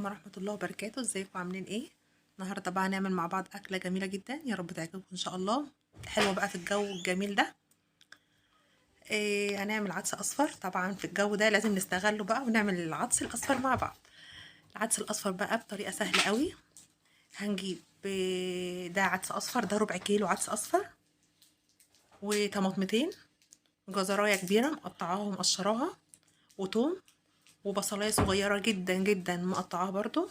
عليكم ورحمة الله وبركاته. ازيكم عاملين ايه؟ النهارده بقى هنعمل مع بعض اكلة جميلة جدا، يا رب تعجبكم ان شاء الله. حلوة بقى في الجو الجميل ده. هنعمل عدس اصفر. طبعا في الجو ده لازم نستغله بقى ونعمل العدس الاصفر مع بعض. العدس الاصفر بقى بطريقة سهلة قوي. هنجيب ده عدس اصفر، ده ربع كيلو عدس اصفر، وطماطمتين، جزرايه كبيرة مقطعاها ومقشراها، وتوم، وبصلايه صغيرة جدا جدا مقطعاها برضو،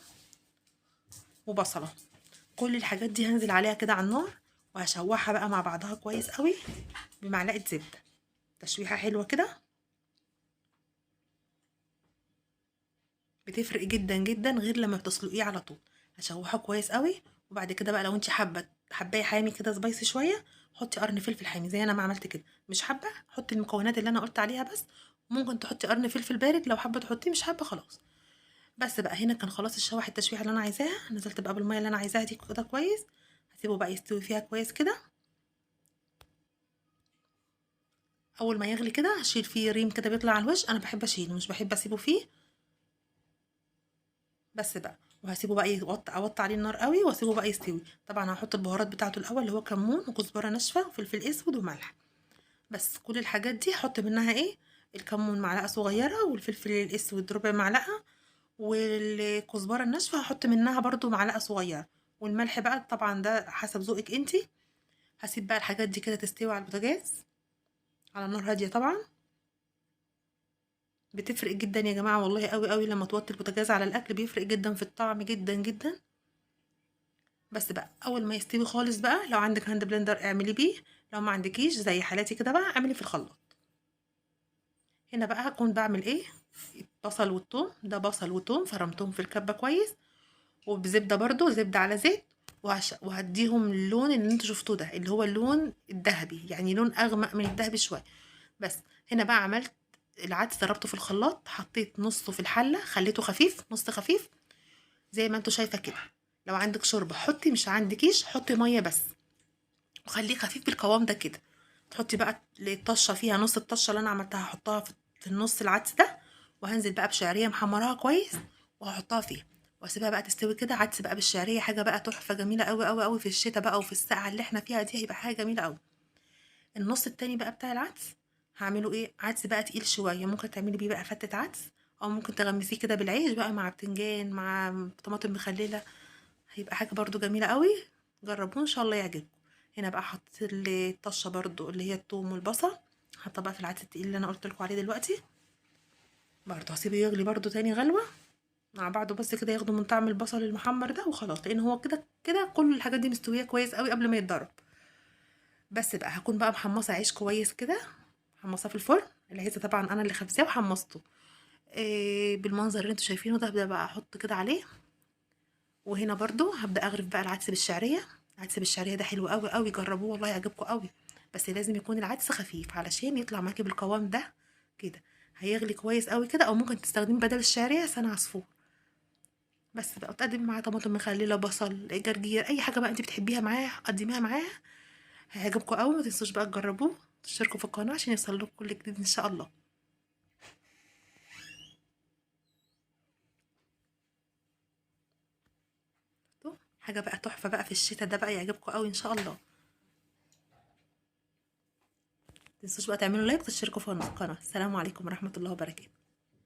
وبصلة. كل الحاجات دي هنزل عليها كده على النار، وهشوحها بقى مع بعضها كويس قوي بمعلقه زبده. تشويحه حلوه كده بتفرق جدا جدا غير لما بتسلقيه على طول. هشوحه كويس قوي. وبعد كده بقى لو انت حباه حامي كده سبايسي شويه، حطي قرن فلفل حامي زي انا ما عملت كده. مش حابه حطي المكونات اللي انا قلت عليها بس. ممكن تحطي قرن فلفل بارد لو حابه تحطيه، مش حابه خلاص. بس بقى هنا كان خلاص الشوح التشويحه اللي انا عايزاها. نزلت بقى بالميه اللي انا عايزاها دي كده كويس. هسيبه بقى يستوي فيها كويس كده. اول ما يغلي كده هشيل فيه ريم كده بيطلع على الوش، انا بحب اشيله مش بحب اسيبه فيه. بس بقى وهسيبه بقى اوطي عليه النار قوي واسيبه بقى يستوي. طبعا هحط البهارات بتاعته الاول اللي هو كمون وكزبره ناشفه وفلفل اسود وملح. بس كل الحاجات دي احط منها ايه؟ الكمون معلقه صغيره، والفلفل الاسود ربع معلقه، والكزبره الناشفه هحط منها برضو معلقه صغيره، والملح بقى طبعا ده حسب ذوقك انتي. هسيب بقى الحاجات دي كده تستوي على البوتاجاز على نار هاديه طبعا. بتفرق جدا يا جماعة والله قوي قوي، لما توطي البوتاجاز على الأكل بيفرق جدا في الطعم جدا جدا. بس بقى أول ما يستوي خالص بقى، لو عندك هاند بلندر اعملي بيه، لو ما عندكيش زي حالاتي كده بقى اعملي في الخلاط. هنا بقى هكون بعمل ايه؟ البصل والثوم، ده بصل وثوم فرمتهم في الكبة كويس، وبزبدة برضو، زبدة على زيت. وهديهم اللون اللي انتوا شفتوه ده اللي هو اللون الذهبي، يعني لون أغمق من الذهبي شوية. بس هنا بقى عملت العدس، ضربته في الخلاط، حطيت نصه في الحلة، خليته خفيف نص خفيف زي ما انتوا شايفة كده. لو عندك شوربة حطي، مش عندكيش حطي مية بس، وخليه خفيف بالقوام ده كده. تحطي بقى الطشة فيها، نص الطشة اللي انا عملتها هحطها في النص العدس ده. وهنزل بقى بشعرية محمراها كويس وهحطها فيها، واسيبها بقى تستوي كده. عدس بقى بالشعرية حاجة بقى تحفة جميلة قوي قوي قوي في الشتاء بقى، وفي السقعة اللي احنا فيها دي هيبقى حاجة جميلة قوي. النص التاني بقى بتاع العدس هعمله ايه؟ عدس بقى تقيل شويه، ممكن تعملي بيه بقى فتة عدس، او ممكن تغمسيه كده بالعيش بقى مع بتنجان مع طماطم مخلله. هيبقى حاجه برضو جميله قوي. جربوه ان شاء الله يعجبكم. هنا بقى حطيت الطشه برضو اللي هي الثوم والبصل، حاطه بقى في العدس التقيل اللي انا قلت لكم عليه دلوقتي. برضو هسيبه يغلي برضو تاني غلوه مع بعضه، بس كده ياخدوا من طعم البصل المحمر ده وخلاص، لان هو كده كده كل الحاجات دي مستويه كويس قوي قبل ما يتضرب. بس بقى هكون بقى محمصه عيش كويس كده، محمصاه في الفرن. العيش طبعا انا اللي خبزاه وحمصته بالمنظر اللي انتوا شايفينه ده. هبدا بقى احط كده عليه. وهنا برضو هبدا اغرف بقى العدس بالشعريه. العدس بالشعريه ده حلو قوي قوي، جربوه والله يعجبكم قوي. بس لازم يكون العدس خفيف علشان يطلع معاكي بالقوام ده كده. هيغلي كويس قوي كده، او ممكن تستخدمي بدل الشعريه سنة عصفور. بس بقى تقدمي معاه طماطم مخلله، بصل، جرجير، اي حاجه بقى انت بتحبيها معاه قدميها معاه. هيعجبكم قوي. ما تنسوش بقى تجربوه، تشتركوا في القناه عشان يوصلكوا كل جديد ان شاء الله. حاجه بقى تحفه بقى في الشتاء ده بقى، يعجبكم قوي ان شاء الله. متنسوش بقى تعملوا لايك وتشتركوا في القناه. السلام عليكم ورحمه الله وبركاته.